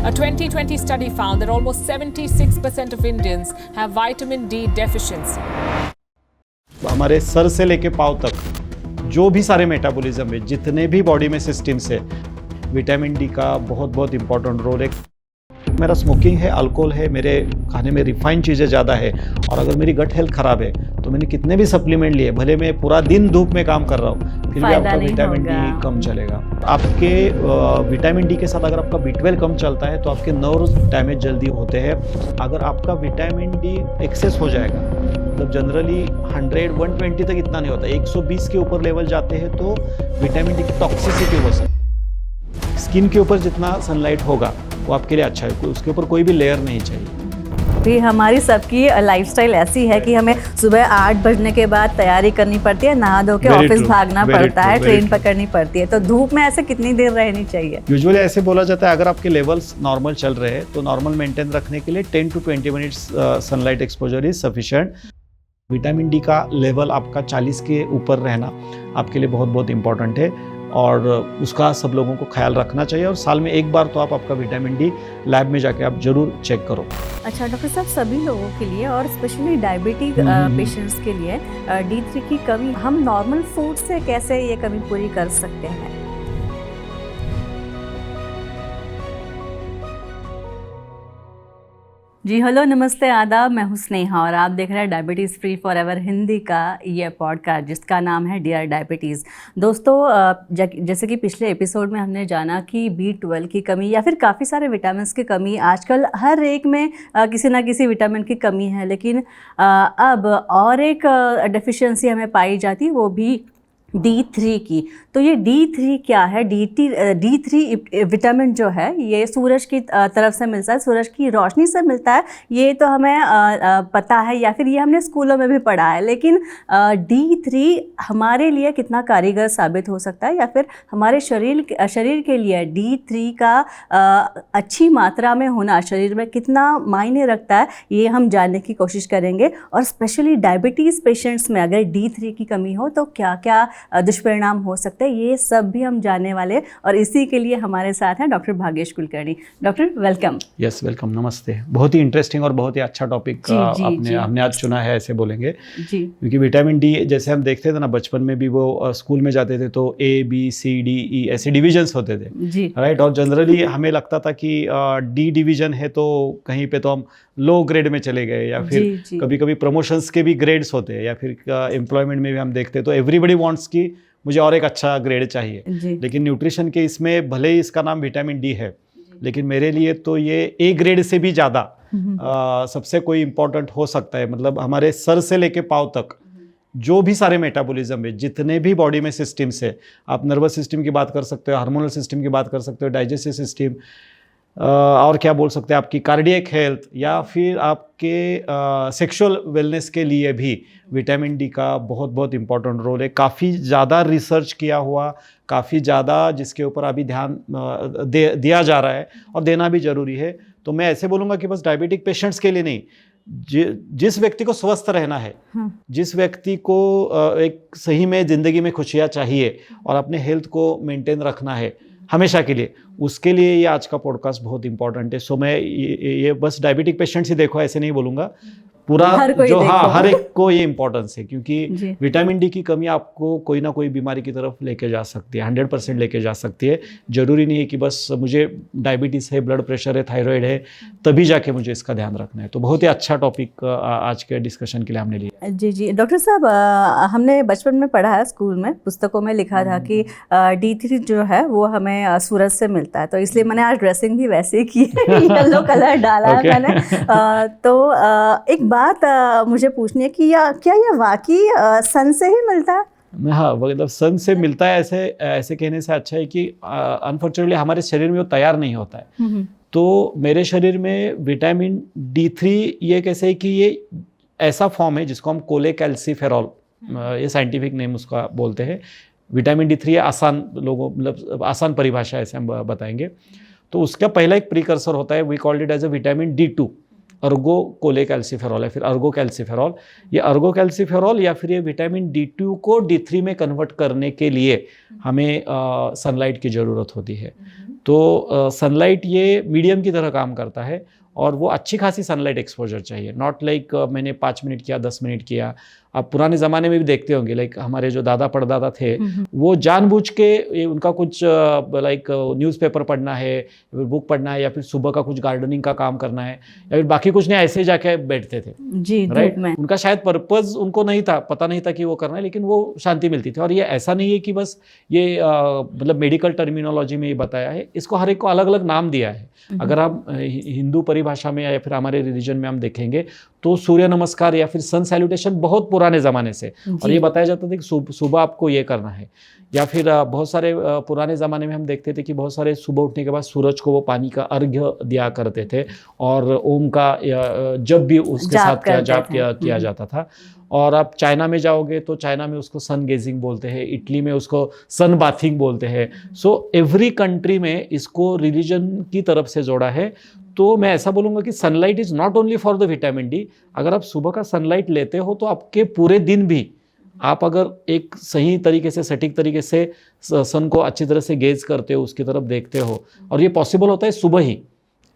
A 2020 study found that almost 76% of Indians have vitamin D deficiency. हमारे sir से लेके पाँव तक जो भी सारे मेटाबॉलिज्म है, जितने भी बॉडी में सिस्टम्स है, विटामिन डी का बहुत बहुत इंपॉर्टेंट रोल है। मेरा स्मोकिंग है, अल्कोहल है, मेरे खाने में रिफाइंड चीज़ें ज़्यादा है, और अगर मेरी गट हेल्थ ख़राब है तो मैंने कितने भी सप्लीमेंट लिए, भले मैं पूरा दिन धूप में काम कर रहा हूँ, फिर भी आपका विटामिन डी कम चलेगा। आपके विटामिन डी के साथ अगर आपका B12 कम चलता है तो आपके नर्व्स डैमेज जल्दी होते हैं। अगर आपका विटामिन डी एक्सेस हो जाएगा, मतलब जनरली 100-120 तक इतना नहीं होता, 120 के ऊपर लेवल जाते हैं तो विटामिन डी की टॉक्सिसिटी हो सकती है। स्किन के ऊपर जितना सनलाइट होगा वो आपके लिए अच्छा है, उसके ऊपर कोई भी लेयर नहीं चाहिए। भी हमारी सबकी लाइफस्टाइल ऐसी है कि हमें सुबह 8 बजने के बाद तैयारी करनी पड़ती है, नहा धो के ऑफिस भागना पड़ता है, ट्रेन पकड़नी पड़ती है, तो धूप में ऐसे कितनी देर रहनी चाहिए? यूजुअली ऐसे बोला जाता है, अगर आपके लेवल्स नॉर्मल चल रहे हैं तो नॉर्मल मेंटेन रखने के लिए 10 to 20 minutes sunlight exposure is sufficient. Vitamin D का लेवल आपका 40 के ऊपर रहना आपके लिए बहुत बहुत इंपॉर्टेंट है, और उसका सब लोगों को ख्याल रखना चाहिए, और साल में एक बार तो आप आपका विटामिन डी लैब में जाके आप जरूर चेक करो। अच्छा डॉक्टर साहब, सभी लोगों के लिए और स्पेशली डायबिटिक पेशेंट्स के लिए D3 की कमी हम नॉर्मल फूड से कैसे ये कमी पूरी कर सकते हैं? जी हेलो, नमस्ते, आदाब, मैं हूं स्नेहा और आप देख रहे हैं diabetes free for ever Hindi का ये पॉडकास्ट जिसका नाम है डियर डायबिटीज़। दोस्तों, जैसे कि पिछले एपिसोड में हमने जाना कि B12 की कमी या फिर काफ़ी सारे विटामिन की कमी, आजकल हर एक में किसी ना किसी विटामिन की कमी है, लेकिन अब और एक डेफिशिएंसी हमें पाई जाती है, वो भी D3 की। तो ये D3 क्या है? D3 विटामिन जो है ये सूरज की तरफ से मिलता है, सूरज की रोशनी से मिलता है, ये तो हमें पता है या फिर ये हमने स्कूलों में भी पढ़ा है, लेकिन D3 हमारे लिए कितना कारीगर साबित हो सकता है, या फिर हमारे शरीर के लिए D3 का अच्छी मात्रा में होना शरीर में कितना मायने रखता है, ये हम जानने की कोशिश करेंगे। और स्पेशली डायबिटीज़ पेशेंट्स में अगर D3 की कमी हो तो क्या क्या दुष्परिणाम हो सकते हैं, ये सब भी हम जानने वाले, और इसी के लिए हमारे साथ हैं doctor Bhagyesh Kulkarni. Doctor welcome. Yes welcome, नमस्ते। बहुत ही इंटरेस्टिंग और बहुत ही अच्छा टॉपिक हमने आज चुना है, ऐसे बोलेंगे जी, क्योंकि विटामिन डी जैसे हम देखते थे ना, बचपन में भी वो स्कूल में जाते थे तो A-B-C-D-E ऐसे डिविजन्स होते थे, राइट। और जनरली हमें लगता था कि डी डिवीजन है तो कहीं पे तो हम लो ग्रेड में चले गए, या फिर कभी कभी प्रमोशंस के भी ग्रेड्स होते हैं, या फिर एम्प्लॉयमेंट में भी हम देखते हैं तो एवरीबडी वांट्स कि मुझे और एक अच्छा ग्रेड चाहिए। लेकिन न्यूट्रिशन के इसमें भले ही इसका नाम विटामिन डी है, लेकिन मेरे लिए तो ये A ग्रेड से भी ज़्यादा सबसे कोई इम्पोर्टेंट हो सकता है। मतलब हमारे सर से लेके पाँव तक जो भी सारे मेटाबॉलिज्म है, जितने भी बॉडी में सिस्टम्स है, आप नर्वस सिस्टम की बात कर सकते हो, हार्मोनल सिस्टम की बात कर सकते हो, डाइजेस्टिव सिस्टम, और क्या बोल सकते हैं, आपकी कार्डियक हेल्थ, या फिर आपके सेक्सुअल वेलनेस के लिए भी विटामिन डी का बहुत बहुत इंपॉर्टेंट रोल है। काफ़ी ज़्यादा रिसर्च किया हुआ, काफ़ी ज़्यादा जिसके ऊपर अभी ध्यान दिया जा रहा है, और देना भी ज़रूरी है। तो मैं ऐसे बोलूँगा कि बस डायबिटिक पेशेंट्स के लिए नहीं, जिस व्यक्ति को स्वस्थ रहना है, जिस व्यक्ति को एक सही में ज़िंदगी में खुशियाँ चाहिए और अपने हेल्थ को मेंटेन रखना है हमेशा के लिए, उसके लिए ये आज का पॉडकास्ट बहुत इंपॉर्टेंट है। सो मैं ये बस डायबिटिक पेशेंट्स ही देखो ऐसे नहीं बोलूँगा, पूरा जो हर एक को ये इंपॉर्टेंस है, क्योंकि विटामिन डी की कमी आपको कोई ना कोई बीमारी की तरफ लेके जा सकती है, 100% लेके जा सकती है। जरूरी नहीं है कि बस मुझे डायबिटीज़ है, ब्लड प्रेशर है, थायराइड है, तभी जाके मुझे इसका ध्यान रखना है। तो बहुत ही अच्छा टॉपिक आज के डिस्कशन के लिए हमने लिया। जी डॉक्टर साहब, हमने बचपन में पढ़ा है, स्कूल में पुस्तकों में लिखा था कि D3 जो है वो हमें सूरज से मिलता है, तो इसलिए मैंने आज ड्रेसिंग भी वैसे की है, येलो कलर डाला है मैंने। तो एक बात मुझे पूछनी है कि क्या ये वाकई सन से ही मिलता है? हाँ, मतलब सन से मिलता है ऐसे कहने से अच्छा है कि अनफॉर्चुनेटली हमारे शरीर में वो तैयार नहीं होता है। तो मेरे शरीर में विटामिन D3 ये कैसे है कि ये ऐसा फॉर्म है जिसको हम कोलेकैल्सिफेरॉल, ये साइंटिफिक नेम उसका बोलते हैं। विटामिन D3 आसान लोगों, मतलब आसान परिभाषा ऐसे हम बताएंगे। तो उसका पहला एक प्रीकर्सर होता है, we called it as a vitamin D2, ergo cholecalciferol है, फिर अर्गो कैल्सिफेरॉल। ये अर्गो कैल्सिफेरॉल या फिर ये विटामिन D2 को D3 में कन्वर्ट करने के लिए हमें सनलाइट की ज़रूरत होती है। तो सनलाइट ये मीडियम की तरह काम करता है और वो अच्छी खासी सनलाइट एक्सपोजर चाहिए, नॉट लाइक मैंने 5 मिनट किया 10 मिनट किया। आप पुराने ज़माने में भी देखते होंगे, लाइक हमारे जो दादा परदादा थे वो जानबूझ के उनका कुछ लाइक न्यूज़पेपर पढ़ना है, बुक पढ़ना है, या फिर सुबह का कुछ गार्डनिंग का काम करना है, या फिर बाकी कुछ नहीं, ऐसे ही जाके बैठते थे जी, राइट। उनका शायद पर्पज़ उनको नहीं था, पता नहीं था कि वो करना है, लेकिन वो शांति मिलती थी। और ये ऐसा नहीं है कि बस ये मतलब मेडिकल टर्मिनोलॉजी में ये बताया है, इसको हर एक को अलग अलग नाम दिया है। अगर हम हिंदू परिभाषा में या फिर हमारे रिलीजन में हम देखेंगे तो सूर्य नमस्कार या फिर सन सैल्यूटेशन बहुत पुराने ज़माने से, और ये बताया जाता था कि सुबह आपको ये करना है। या फिर बहुत सारे पुराने ज़माने में हम देखते थे कि बहुत सारे सुबह उठने के बाद सूरज को वो पानी का अर्घ्य दिया करते थे, और ओम का जब भी उसके साथ जाप किया जाता था। और आप चाइना में जाओगे तो चाइना में उसको सन गेजिंग बोलते हैं, इटली में उसको सन बाथिंग बोलते हैं। सो एवरी कंट्री में इसको रिलीजन की तरफ से जोड़ा है। तो मैं ऐसा बोलूँगा कि sunlight is not only for the vitamin D. अगर आप सुबह का सनलाइट लेते हो तो आपके पूरे दिन भी आप अगर एक सही तरीके से, सटीक तरीके से सन को अच्छी तरह से गेज करते हो, उसकी तरफ देखते हो, और ये पॉसिबल होता है सुबह ही।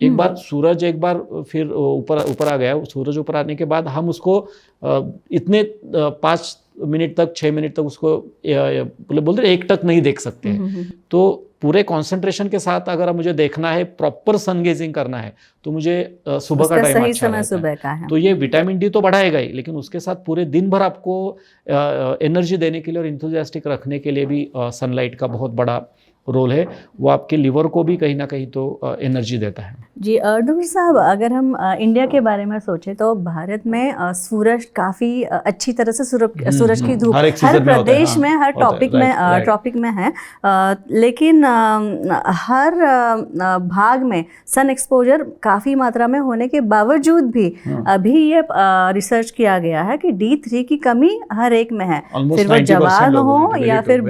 एक बार सूरज एक बार फिर ऊपर आ गया, सूरज ऊपर आने के बाद हम उसको इतने 5 मिनट तक 6 मिनट तक उसको बोलते एक टक नहीं देख सकते हैं। तो पूरे कंसंट्रेशन के साथ अगर मुझे देखना है, प्रॉपर सन गेजिंग करना है, तो मुझे सुबह का टाइम अच्छा रहता है। तो ये विटामिन डी तो बढ़ाएगा ही, लेकिन उसके साथ पूरे दिन भर आपको एनर्जी देने के लिए और इंथुजियास्टिक रखने के लिए भी सनलाइट का बहुत बड़ा रोल है। वो आपके लिवर को भी कहीं ना कहीं तो एनर्जी देता है। जी डॉक्टर साहब, अगर हम इंडिया के बारे में सोचें तो भारत में सूरज काफ़ी अच्छी तरह से सूरज की धूप हर प्रदेश में, हर टॉपिक में है, लेकिन हर भाग में सन एक्सपोजर काफ़ी मात्रा में होने के बावजूद भी अभी ये रिसर्च किया गया है कि D3 की कमी हर एक में है, फिर वो जवान हो या फिर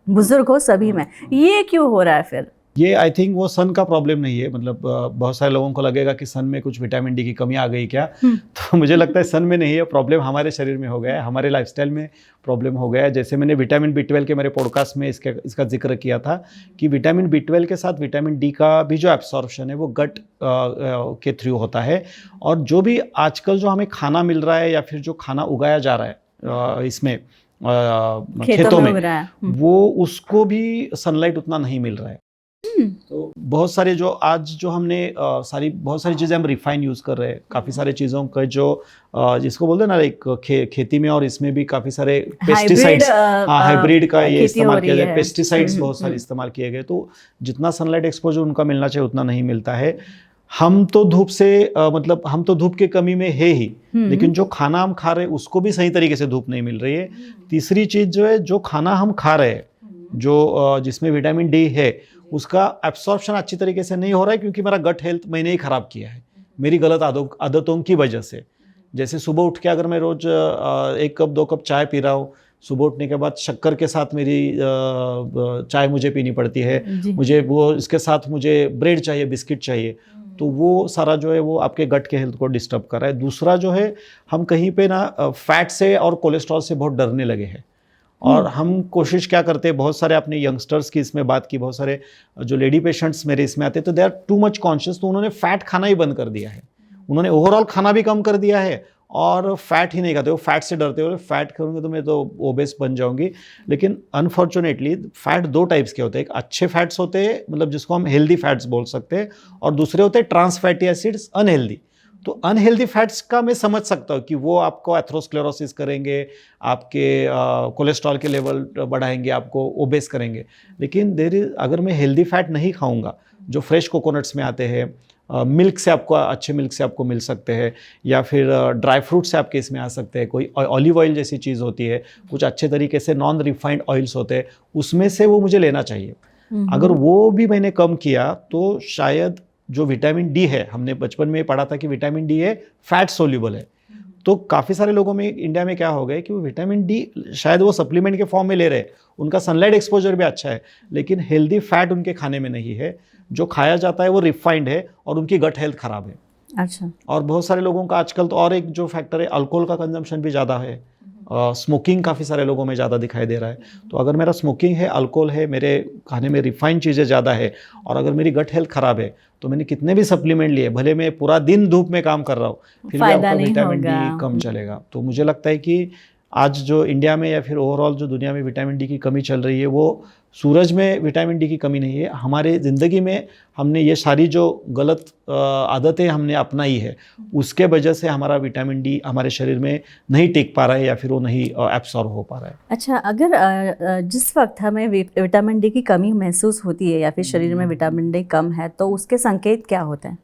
बुजुर्ग हो, सभी में। ये क्यों हो रहा है फिर? ये आई थिंक वो सन का प्रॉब्लम नहीं है। मतलब बहुत सारे लोगों को लगेगा कि सन में कुछ विटामिन डी की कमी आ गई क्या, तो मुझे लगता है सन में नहीं है प्रॉब्लम, हमारे शरीर में हो गया है, हमारे लाइफस्टाइल में प्रॉब्लम हो गया है। जैसे मैंने विटामिन B12 के मेरे पॉडकास्ट में इसका जिक्र किया था कि विटामिन B12 के साथ विटामिन डी का भी जो एब्सॉर्प्शन है वो गट के थ्रू होता है। और जो भी आजकल जो हमें खाना मिल रहा है या फिर जो खाना उगाया जा रहा है इसमें खेतों में, वो उसको भी सनलाइट उतना नहीं मिल रहा है। तो बहुत सारे जो आज जो हमने बहुत सारी चीज़ें हम रिफाइन यूज़ कर रहे हैं, काफ़ी सारे चीज़ों का जो जिसको बोलते हैं ना एक खेती में, और इसमें भी काफ़ी सारे पेस्टिसाइड्स, हाइब्रिड का ये इस्तेमाल किया जाए, पेस्टिसाइड्स बहुत सारे इस्तेमाल किए गए। तो जितना सनलाइट एक्सपोजर उनका मिलना चाहिए उतना नहीं मिलता है। हम तो धूप से मतलब हम तो धूप की कमी में है ही, लेकिन जो खाना हम खा रहे हैं उसको भी सही तरीके से धूप नहीं मिल रही है। तीसरी चीज़ जो है, जो खाना हम खा रहे हैं जो जिसमें विटामिन डी है उसका एब्सॉर्प्शन अच्छी तरीके से नहीं हो रहा है, क्योंकि मेरा गट हेल्थ मैंने ही ख़राब किया है मेरी गलत आदतों की वजह से। जैसे सुबह उठ के अगर मैं रोज़ 1 कप 2 कप चाय पी रहा हूँ, सुबह उठने के बाद शक्कर के साथ मेरी चाय मुझे पीनी पड़ती है, मुझे वो इसके साथ मुझे ब्रेड चाहिए, बिस्किट चाहिए, तो वो सारा जो है वो आपके गट के हेल्थ को डिस्टर्ब कर रहा है। दूसरा जो है, हम कहीं पे ना फैट से और कोलेस्ट्रॉल से बहुत डरने लगे हैं, और हम कोशिश क्या करते हैं, बहुत सारे अपने यंगस्टर्स की इसमें बात की, बहुत सारे जो लेडी पेशेंट्स मेरे इसमें आते हैं तो they are too much conscious, तो उन्होंने फैट खाना ही बंद कर दिया है, उन्होंने ओवरऑल खाना भी कम कर दिया है और फैट ही नहीं खाते, वो फैट से डरते हो, फैट करूँगी तो मैं तो ओबेस बन जाऊँगी। लेकिन अनफॉर्चुनेटली फैट 2 टाइप्स के होते हैं, एक अच्छे फैट्स होते हैं मतलब जिसको हम हेल्दी फैट्स बोल सकते हैं, और दूसरे होते हैं ट्रांस फैटी एसिड्स अनहेल्दी। तो अनहेल्दी फैट्स का मैं समझ सकता हूँ कि वो आपको एथरोस्क्लेरोसिस करेंगे, आपके कोलेस्ट्रॉल के लेवल बढ़ाएंगे, आपको ओबेस करेंगे। लेकिन अगर मैं हेल्दी फैट नहीं खाऊंगा, जो फ्रेश कोकोनट्स में आते हैं, मिल्क से आपको अच्छे मिल्क से आपको मिल सकते हैं, या फिर ड्राई फ्रूट से आपके इसमें आ सकते हैं, कोई ऑलिव ऑयल जैसी चीज़ होती है, कुछ अच्छे तरीके से नॉन रिफाइंड ऑयल्स होते हैं, उसमें से वो मुझे लेना चाहिए। अगर वो भी मैंने कम किया तो शायद जो विटामिन डी है, हमने बचपन में पढ़ा था कि विटामिन डी है फैट सोल्यूबल है, तो काफ़ी सारे लोगों में इंडिया में क्या हो गया कि वो विटामिन डी शायद वो सप्लीमेंट के फॉर्म में ले रहे हैं, उनका सनलाइट एक्सपोजर भी अच्छा है, लेकिन हेल्दी फैट उनके खाने में नहीं है, जो खाया जाता है वो रिफाइंड है और उनकी गट हेल्थ ख़राब है। अच्छा। और बहुत सारे लोगों का आजकल तो और एक जो फैक्टर है, अल्कोहल का कंजम्पशन भी ज़्यादा है, स्मोकिंग काफ़ी सारे लोगों में ज़्यादा दिखाई दे रहा है। तो अगर मेरा स्मोकिंग है, अल्कोहल है, मेरे खाने में रिफाइंड चीज़ें ज़्यादा है, और अगर मेरी गट हेल्थ ख़राब है, तो मैंने कितने भी सप्लीमेंट लिए, भले मैं पूरा दिन धूप में काम कर रहा हूँ, फिर भी आपका विटामिन डी कम चलेगा। तो मुझे लगता है कि आज जो इंडिया में या फिर ओवरऑल जो दुनिया में विटामिन डी की कमी चल रही है, वो सूरज में विटामिन डी की कमी नहीं है। हमारे ज़िंदगी में हमने ये सारी जो गलत आदतें हमने अपनाई है, उसके वजह से हमारा विटामिन डी हमारे शरीर में नहीं टिक पा रहा है या फिर वो नहीं एब्सॉर्ब हो पा रहा है। अच्छा, अगर जिस वक्त हमें विटामिन डी की कमी महसूस होती है या फिर शरीर में विटामिन डी कम है, तो उसके संकेत क्या होते हैं?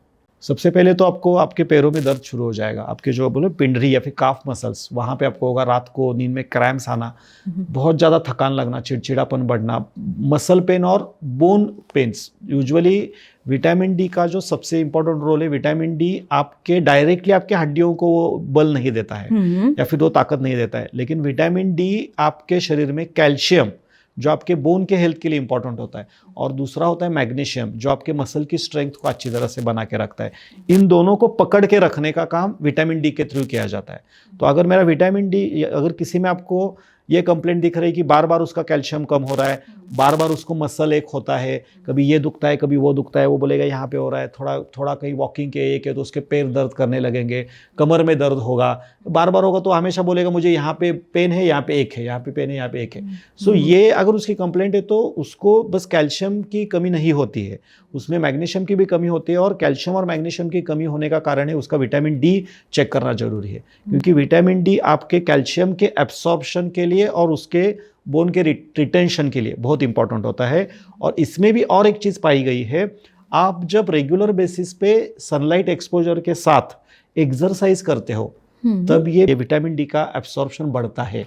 सबसे पहले तो आपको आपके पैरों में दर्द शुरू हो जाएगा, आपके जो बोले पिंडरी या फिर काफ मसल्स, वहाँ पे आपको होगा रात को नींद में क्रैम्प्स आना, बहुत ज़्यादा थकान लगना, चिड़चिड़ापन बढ़ना, मसल पेन और bone pains. Usually vitamin D का जो सबसे इंपॉर्टेंट रोल है, विटामिन डी आपके डायरेक्टली आपके हड्डियों को वो बल नहीं देता है या फिर वो ताकत नहीं देता है, लेकिन विटामिन डी आपके शरीर में कैल्शियम जो आपके बोन के हेल्थ के लिए इंपॉर्टेंट होता है, और दूसरा होता है मैग्नीशियम जो आपके मसल की स्ट्रेंथ को अच्छी तरह से बना के रखता है। इन दोनों को पकड़ के रखने का काम विटामिन डी के थ्रू किया जाता है। तो अगर मेरा विटामिन डी, अगर किसी में आपको ये कंप्लेंट दिख रही है कि बार बार उसका कैल्शियम कम हो रहा है, बार बार उसको मसल एक होता है, कभी ये दुखता है कभी वो दुखता है, वो बोलेगा यहाँ पे हो रहा है, थोड़ा कहीं वॉकिंग के एक है तो उसके पैर दर्द करने लगेंगे, कमर में दर्द होगा, बार बार होगा तो हमेशा बोलेगा मुझे यहाँ पे पेन है, यहाँ पे एक है, यहाँ पे पेन है, यहाँ पे एक है। सो ये अगर उसकी कंप्लेंट है तो उसको बस कैल्शियम की कमी नहीं होती है, उसमें मैग्नीशियम की भी कमी होती है, और कैल्शियम और मैग्नीशियम की कमी होने का कारण है उसका विटामिन डी चेक करना जरूरी है, क्योंकि विटामिन डी आपके कैल्शियम के एब्सॉर्प्शन के लिए और उसके बोन के रिटेंशन के लिए बहुत इंपॉर्टेंट होता है। और इसमें भी और एक चीज़ पाई गई है, आप जब रेगुलर बेसिस पे सनलाइट एक्सपोजर के साथ एक्सरसाइज करते हो तब ये विटामिन डी का एब्सॉर्प्शन बढ़ता है।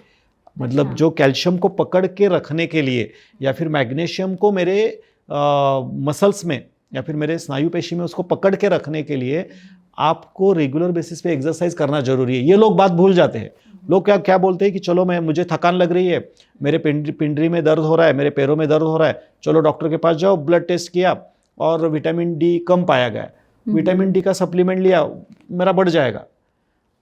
मतलब जो कैल्शियम को पकड़ के रखने के लिए या फिर मैग्नीशियम को मेरे मसल्स में या फिर मेरे स्नायु पेशी में उसको पकड़ के रखने के लिए आपको रेगुलर बेसिस पे एक्सरसाइज करना जरूरी है। ये लोग बात भूल जाते हैं। लोग क्या बोलते हैं कि चलो मुझे थकान लग रही है, मेरे पिंडरी में दर्द हो रहा है, मेरे पैरों में दर्द हो रहा है, चलो डॉक्टर के पास जाओ, ब्लड टेस्ट किया और विटामिन डी कम पाया गया, विटामिन डी का सप्लीमेंट लिया, मेरा बढ़ जाएगा।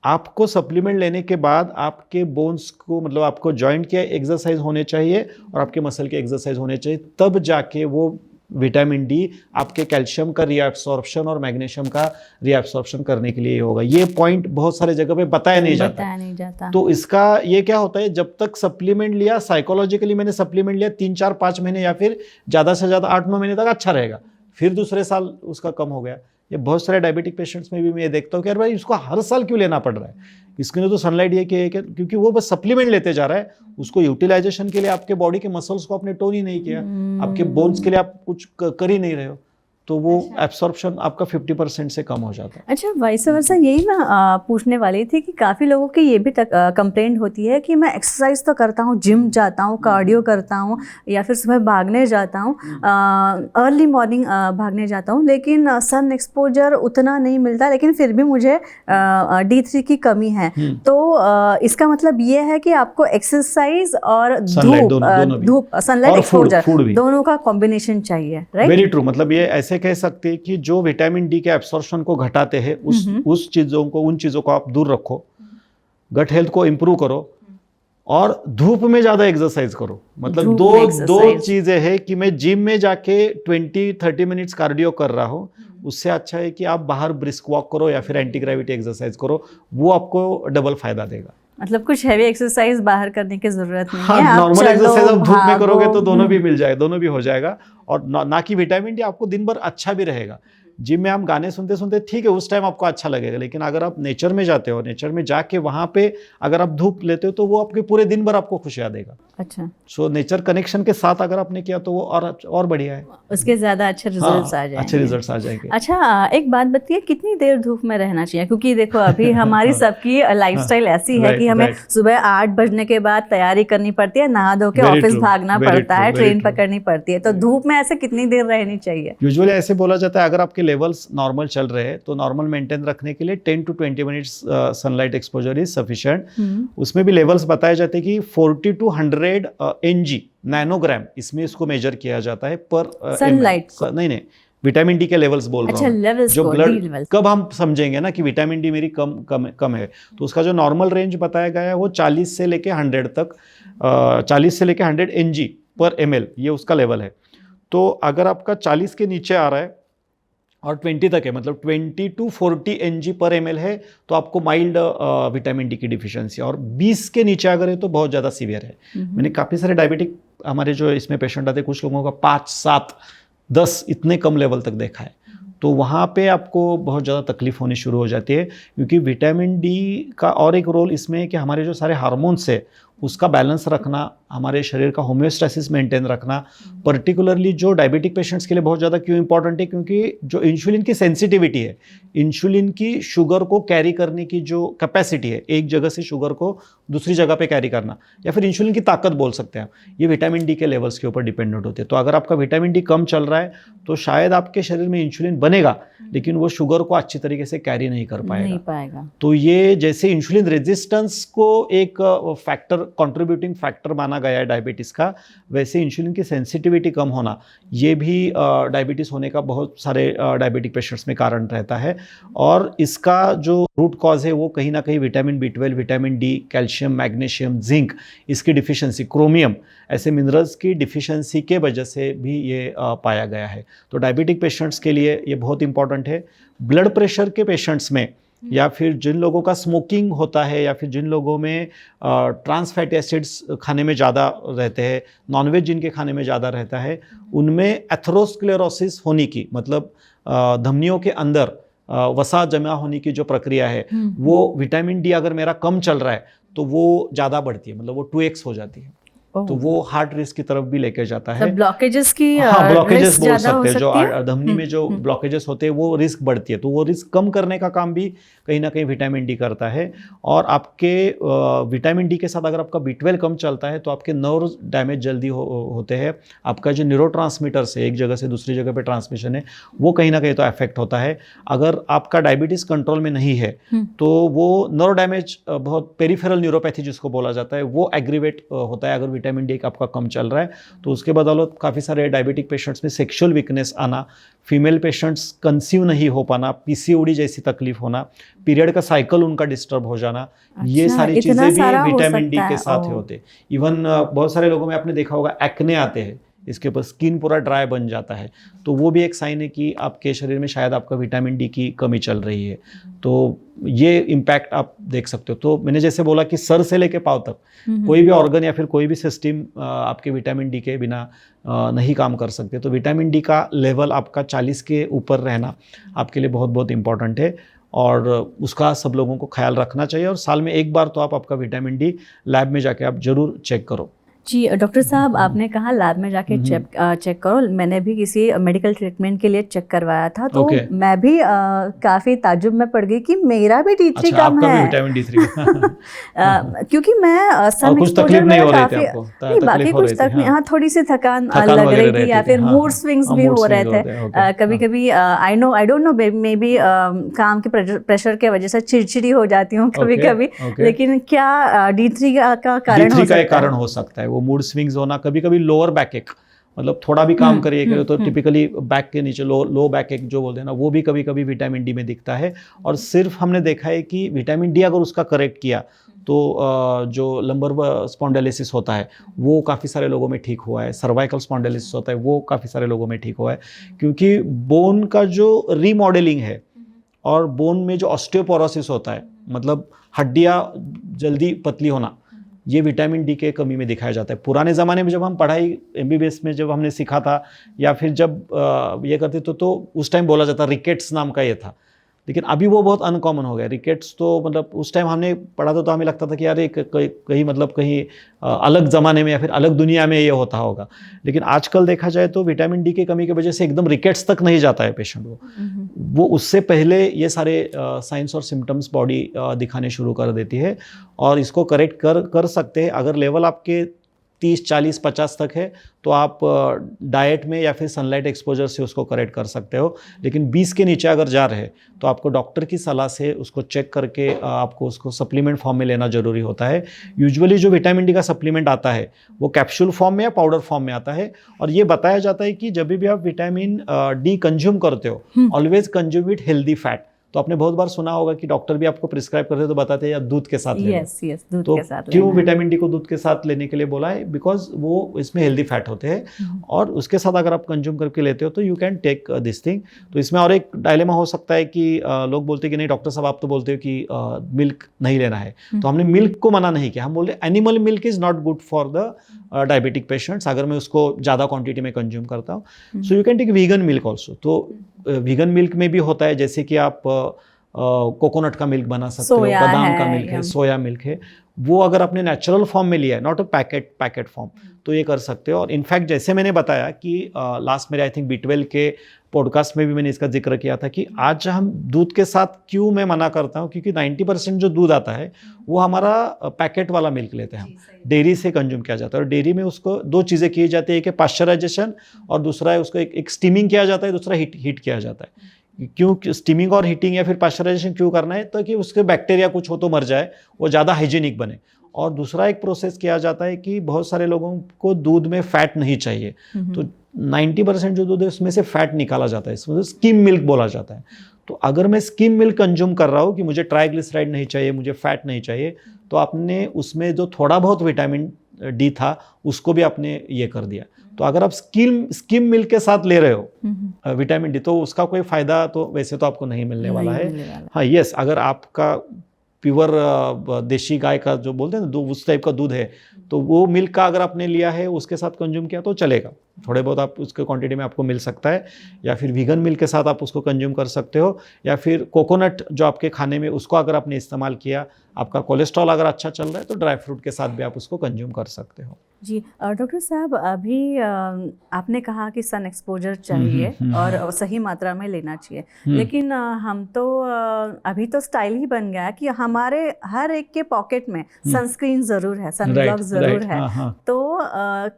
आपको सप्लीमेंट लेने के बाद आपके बोन्स को, मतलब आपको जॉइंट के एक्सरसाइज होने चाहिए और आपके मसल के एक्सरसाइज होने चाहिए, तब जाके वो विटामिन डी आपके कैल्शियम का रीअब्सॉर्प्शन और मैग्नीशियम का रीअब्सॉर्प्शन करने के लिए होगा। ये पॉइंट बहुत सारे जगह पे बताया नहीं जाता। तो इसका ये क्या होता है, जब तक सप्लीमेंट लिया, साइकोलॉजिकली मैंने सप्लीमेंट लिया 3, 4, 5 महीने या फिर ज़्यादा से ज़्यादा 8, 9 महीने तक अच्छा रहेगा, फिर दूसरे साल उसका कम हो गया। ये बहुत सारे डायबिटिक पेशेंट्स में भी मैं ये देखता हूँ कि यार भाई इसको हर साल क्यों लेना पड़ रहा है, इसके लिए तो सनलाइट ये कि क्योंकि वो बस सप्लीमेंट लेते जा रहा है, उसको यूटिलाइजेशन के लिए आपके बॉडी के मसल्स को आपने टोन ही नहीं किया, आपके बोन्स के लिए आप कुछ कर ही नहीं रहे हो, तो वो एब्सॉर्प्शन आपका 50% से कम हो जाता है। अच्छा, वाइस वर्सा यही मैं पूछने वाली थी कि काफ़ी लोगों की ये भी कंप्लेंट होती है कि मैं एक्सरसाइज तो करता हूँ, जिम जाता हूँ, कार्डियो करता हूँ या फिर सुबह भागने जाता हूँ, अर्ली मॉर्निंग भागने जाता हूँ, लेकिन सन एक्सपोजर उतना नहीं मिलता, लेकिन फिर भी मुझे D3 की कमी है। तो इसका मतलब ये है कि आपको एक्सरसाइज और धूप सनलाइट एक्सपोजर दोनों का कॉम्बिनेशन चाहिए, राइट? Very true. मतलब ये ऐसे कह सकते हैं कि जो विटामिन डी के एब्सॉर्प्शन को घटाते हैं उन चीजों को आप दूर रखो, गट हेल्थ को इंप्रूव करो और धूप में ज्यादा एक्सरसाइज करो। मतलब दो चीजें हैं कि मैं जिम में जाके 20-30 मिनट्स कार्डियो कर रहा हूँ, उससे अच्छा है कि आप बाहर ब्रिस्क वॉक करो या फिर एंटी ग्रेविटी एक्सरसाइज करो, वो आपको डबल फायदा देगा। मतलब कुछ हैवी एक्सरसाइज बाहर करने की जरूरत नहीं है। हाँ, नॉर्मल एक्सरसाइज आप धूप में करोगे तो दोनों भी मिल जाएगा, दोनों भी हो जाएगा। और ना कि विटामिन डी आपको दिन भर अच्छा भी रहेगा। जिम में हम गाने सुनते सुनते ठीक है उस टाइम आपको अच्छा लगेगा, लेकिन अगर आप नेचर में जाते हो, नेचर में जाके वहां पे अगर आप धूप लेते हो तो वो आपके पूरे दिन भर आपको खुशियां देगा। अच्छा, सो नेचर कनेक्शन के साथ अगर आपने किया तो वो और बढ़िया है, उसके ज्यादा अच्छे रिजल्ट्स आ जाएंगे। अच्छे रिजल्ट्स आ जाएंगे। अच्छा, एक बात बताइए, कितनी देर धूप में रहना चाहिए? क्योंकि देखो अभी हमारी सबकी लाइफस्टाइल ऐसी है कि हमें सुबह 8 बजने के बाद तैयारी करनी पड़ती है, नहा धो के ऑफिस भागना पड़ता है, ट्रेन पकड़नी पड़ती है, तो धूप में ऐसे कितनी देर रहनी चाहिए? यूजुअली ऐसे बोला जाता है अगर आपके लेवल्स नॉर्मल चल रहे हैं तो नॉर्मल मेंटेन रखने के लिए 10 to 20 minutes sunlight exposure is sufficient. उसमें भी लेवल्स बताए जाते हैं कि 40 to 100 NG नैनोग्राम, इसमें इसको मेजर किया जाता है पर सनलाइट नहीं विटामिन डी के लेवल्स बोल रहा हूँ, levels जो को, ब्लड D levels। कब हम समझेंगे ना कि विटामिन डी मेरी कम कम कम है, तो उसका जो नॉर्मल रेंज बताया गया है वो 40 से लेके 100 तक, 40 से लेके 100 ng/ml ये उसका लेवल है। तो अगर आपका 40 के नीचे आ रहा है और 20 तक है, मतलब 20 to 40 ng/ml है, तो आपको माइल्ड विटामिन डी की डिफिशियंसी, और 20 के नीचे अगर है तो बहुत ज़्यादा सीवियर है। मैंने काफ़ी सारे डायबिटिक हमारे जो इसमें पेशेंट आते हैं, कुछ लोगों का 5, 7, 10 इतने कम लेवल तक देखा है। तो वहाँ पे आपको बहुत ज़्यादा तकलीफ होनी शुरू हो जाती है, क्योंकि विटामिन डी का और एक रोल इसमें है कि हमारे जो सारे हार्मोन्स है उसका बैलेंस रखना, हमारे शरीर का होम्योस्टेसिस मेंटेन रखना, पर्टिकुलरली जो डायबिटिक पेशेंट्स के लिए बहुत ज़्यादा क्यों इंपॉर्टेंट है, क्योंकि जो इंसुलिन की सेंसिटिविटी है, इंसुलिन की शुगर को कैरी करने की जो कैपेसिटी है, एक जगह से शुगर को दूसरी जगह पे कैरी करना, या फिर इंसुलिन की ताकत बोल सकते हैं, ये विटामिन डी के लेवल्स के ऊपर डिपेंडेंट होते हैं। तो अगर आपका विटामिन डी कम चल रहा है तो शायद आपके शरीर में इंसुलिन बनेगा, लेकिन वो शुगर को अच्छी तरीके से कैरी नहीं कर पाएगा। तो ये जैसे इंसुलिन रेजिस्टेंस को एक फैक्टर, कंट्रीब्यूटिंग फैक्टर माना गया है डायबिटीज़ का, वैसे इंसुलिन की सेंसिटिविटी कम होना ये भी डायबिटीज़ होने का बहुत सारे डायबिटिक पेशेंट्स में कारण रहता है। और इसका जो रूट कॉज है वो कहीं ना कहीं vitamin B12, vitamin D, calcium, magnesium, zinc, इसकी डिफिशियंसी, क्रोमियम, ऐसे मिनरल्स की डिफिशियंसी के वजह से भी ये पाया गया है। तो डायबिटिक पेशेंट्स के लिए ये बहुत इंपॉर्टेंट है। ब्लड प्रेशर के पेशेंट्स में, या फिर जिन लोगों का स्मोकिंग होता है, या फिर जिन लोगों में ट्रांस फैटी एसिड्स खाने में ज़्यादा रहते हैं, नॉनवेज जिनके खाने में ज़्यादा रहता है, उनमें एथेरोस्क्लेरोसिस होने की, मतलब धमनियों के अंदर वसा जमा होने की जो प्रक्रिया है, वो विटामिन डी अगर मेरा कम चल रहा है तो वो ज़्यादा बढ़ती है, मतलब वो 2x हो जाती है। तो वो हार्ट रिस्क की तरफ भी लेके जाता है। ब्लॉकेजेस की ब्लॉकेजेस बोल सकते हैं, जो धमनी में जो ब्लॉकेजेस होते हैं वो रिस्क बढ़ती है, तो वो रिस्क कम करने का काम भी कहीं ना कहीं विटामिन डी करता है। और आपके विटामिन डी के साथ अगर आपका B12 कम चलता है तो आपके नर्व डैमेज जल्दी होते हैं, आपका जो न्यूरोट्रांसमीटर्स है, एक जगह से दूसरी जगह पे ट्रांसमिशन है, वो कहीं ना कहीं तो अफेक्ट होता है। अगर आपका डायबिटीज़ कंट्रोल में नहीं है तो वो नर्व डैमेज, बहुत पेरिफेरल न्यूरोपैथी जिसको बोला जाता है, वो एग्रीवेट होता है। अगर विटामिन डी आपका कम चल रहा है तो उसके बदौलत काफ़ी सारे डायबिटिक पेशेंट्स में सेक्सुअल वीकनेस आना, फीमेल पेशेंट्स कंसीव नहीं हो पाना, पीसीओडी जैसी तकलीफ होना, पीरियड का साइकिल उनका डिस्टर्ब हो जाना, ये सारी चीज़ें भी विटामिन डी के साथ होते। इवन बहुत सारे लोगों में आपने देखा होगा एक्ने आते हैं, इसके ऊपर स्किन पूरा ड्राई बन जाता है, तो वो भी एक साइन है कि आपके शरीर में शायद आपका विटामिन डी की कमी चल रही है। तो ये इम्पैक्ट आप देख सकते हो। तो मैंने जैसे बोला कि सर से लेके पाँव तक कोई भी ऑर्गन या फिर कोई भी सिस्टम आपके विटामिन डी के बिना नहीं काम कर सकते। तो विटामिन डी का लेवल आपका 40 के ऊपर रहना आपके लिए बहुत बहुत इंपॉर्टेंट है, और उसका सब लोगों को ख्याल रखना चाहिए। और साल में एक बार तो आप आपका विटामिन डी लैब में जाके आप जरूर चेक करो। जी डॉक्टर साहब, आपने कहा लैब में जाके चेक करो। मैंने भी किसी मेडिकल ट्रीटमेंट के लिए चेक करवाया था, तो मैं भी काफ़ी ताज्जुब में पड़ गई कि मेरा भी D3 कम है। विटामिन D3 क्योंकि मैं सन एक्सपोजर में काफ़ी बाकी कुछ तकलीफ, हाँ थोड़ी सी थकान लग रही थी, या फिर मूड स्विंग्स भी हो रहे थे कभी कभी। I don't know, may be काम के प्रेशर के वजह से चिड़चिड़ी हो जाती हूँ कभी कभी, लेकिन क्या D3 का कारण हो सकता है? वो मूड स्विंग्स होना, कभी कभी लोअर बैक एक, मतलब थोड़ा भी काम करिए तो टिपिकली बैक के नीचे लो बैक एक जो बोलते हैं ना, वो भी कभी कभी विटामिन डी में दिखता है। और सिर्फ हमने देखा है कि विटामिन डी अगर उसका करेक्ट किया तो जो लंबर स्पॉन्डिलोसिस होता है वो काफ़ी सारे लोगों में ठीक हुआ है, सर्वाइकल स्पॉन्डिलोसिस होता है वो काफ़ी सारे लोगों में ठीक हुआ है, क्योंकि बोन का जो रीमॉडलिंग है और बोन में जो ऑस्टियोपोरोसिस होता है, मतलब हड्डियाँ जल्दी पतली होना, ये विटामिन डी के कमी में दिखाया जाता है। पुराने ज़माने में जब हम पढ़ाई MBBS में जब हमने सीखा था या फिर जब ये करते तो उस टाइम बोला जाता रिकेट्स नाम का ये था, लेकिन अभी वो बहुत अनकॉमन हो गया। रिकेट्स तो मतलब उस टाइम हमने पढ़ा तो हमें लगता था कि यार कहीं मतलब कहीं अलग ज़माने में या फिर अलग दुनिया में ये होता होगा, लेकिन आजकल देखा जाए तो विटामिन डी की कमी की वजह से एकदम रिकेट्स तक नहीं जाता है पेशेंट वो उससे पहले ये सारे साइंस और सिम्टम्स बॉडी दिखाने शुरू कर देती है। और इसको करेक्ट कर सकते हैं अगर लेवल आपके 30, 40, 50 तक है तो आप डाइट में या फिर सनलाइट एक्सपोजर से उसको करेक्ट कर सकते हो। लेकिन 20 के नीचे अगर जा रहे हैं तो आपको डॉक्टर की सलाह से उसको चेक करके आपको उसको सप्लीमेंट फॉर्म में लेना जरूरी होता है। यूजुअली जो विटामिन डी का सप्लीमेंट आता है वो कैप्सूल फॉर्म में या पाउडर फॉर्म में आता है, और ये बताया जाता है कि जब भी आप विटामिन डी कंज्यूम करते हो always consume with healthy fat. तो आपने बहुत बार सुना होगा कि डॉक्टर भी आपको प्रिस्क्राइब करते हैं तो बताते हैं आप दूध के साथ लेना। यस दूध तो के साथ क्यों विटामिन डी को दूध के साथ लेने के लिए बोला है? बिकॉज वो इसमें हेल्दी फैट होते हैं और उसके साथ अगर आप कंज्यूम करके लेते हो तो you can take this thing. तो इसमें और एक डायलेमा हो सकता है कि लोग बोलते हैं कि नहीं डॉक्टर साहब आप तो बोलते हो कि मिल्क नहीं लेना है, तो हमने मिल्क को मना नहीं किया, हम बोलते animal milk is not good for the diabetic patients अगर मैं उसको ज़्यादा क्वांटिटी में कंज्यूम करता हूँ। So you can take vegan milk also. तो वीगन मिल्क में भी होता है जैसे कि आप कोकोनट का मिल्क बना सकते हो, बादाम का मिल्क है, सोया मिल्क है, वो अगर आपने नेचुरल फॉर्म में लिया है, नॉट अ पैकेट फॉर्म, तो ये कर सकते हो। और इनफैक्ट जैसे मैंने बताया कि लास्ट मेरे आई थिंक B12 के पॉडकास्ट में भी मैंने इसका जिक्र किया था कि आज हम दूध के साथ क्यों मैं मना करता हूँ, क्योंकि 90% जो दूध आता है वो हमारा पैकेट वाला मिल्क लेते हैं हम, डेयरी से कंज्यूम किया जाता है। और डेयरी में उसको दो चीज़ें की जाती है, एक है पाश्चराइजेशन और दूसरा है उसको एक स्टीमिंग किया जाता है, दूसरा हीट किया जाता है। क्यों स्टीमिंग और हीटिंग या फिर पाश्चराइजेशन क्यों करना है? तो कि उसके बैक्टीरिया कुछ हो तो मर जाए, वो ज़्यादा हाइजीनिक बने। और दूसरा एक प्रोसेस किया जाता है कि बहुत सारे लोगों को दूध में फैट नहीं चाहिए, तो 90% जो दूध है उसमें से फैट निकाला जाता है, इसमें स्किम मिल्क बोला जाता है। तो अगर मैं स्किम मिल्क कंज्यूम कर रहा हूँ कि मुझे ट्राइग्लिसराइड नहीं चाहिए, मुझे फैट नहीं चाहिए, तो आपने उसमें जो थोड़ा बहुत विटामिन डी था उसको भी आपने ये कर दिया। तो अगर आप स्किम मिल्क के साथ ले रहे हो विटामिन डी तो उसका कोई फायदा तो वैसे तो आपको नहीं मिलने वाला है। हाँ यस, अगर आपका प्योर देशी गाय का जो बोलते हैं ना उस टाइप का दूध है तो वो मिल्क का अगर आपने लिया है उसके साथ कंज्यूम किया तो चलेगा, थोड़े बहुत आप उसके क्वांटिटी में आपको मिल सकता है। या फिर वीगन मिल्क के साथ आप उसको कंज्यूम कर सकते हो, या फिर कोकोनट जो आपके खाने में उसको अगर आपने इस्तेमाल किया, आपका कोलेस्ट्रॉल अगर अच्छा चल रहा है तो ड्राई फ्रूट के साथ भी आप उसको कंज्यूम कर सकते हो। जी डॉक्टर साहब, अभी आपने कहा कि सन एक्सपोजर चाहिए और सही मात्रा में लेना चाहिए, लेकिन हम तो अभी तो स्टाइल ही बन गया है कि हमारे हर एक के पॉकेट में सनस्क्रीन ज़रूर है, सनब्लॉक ज़रूर है। तो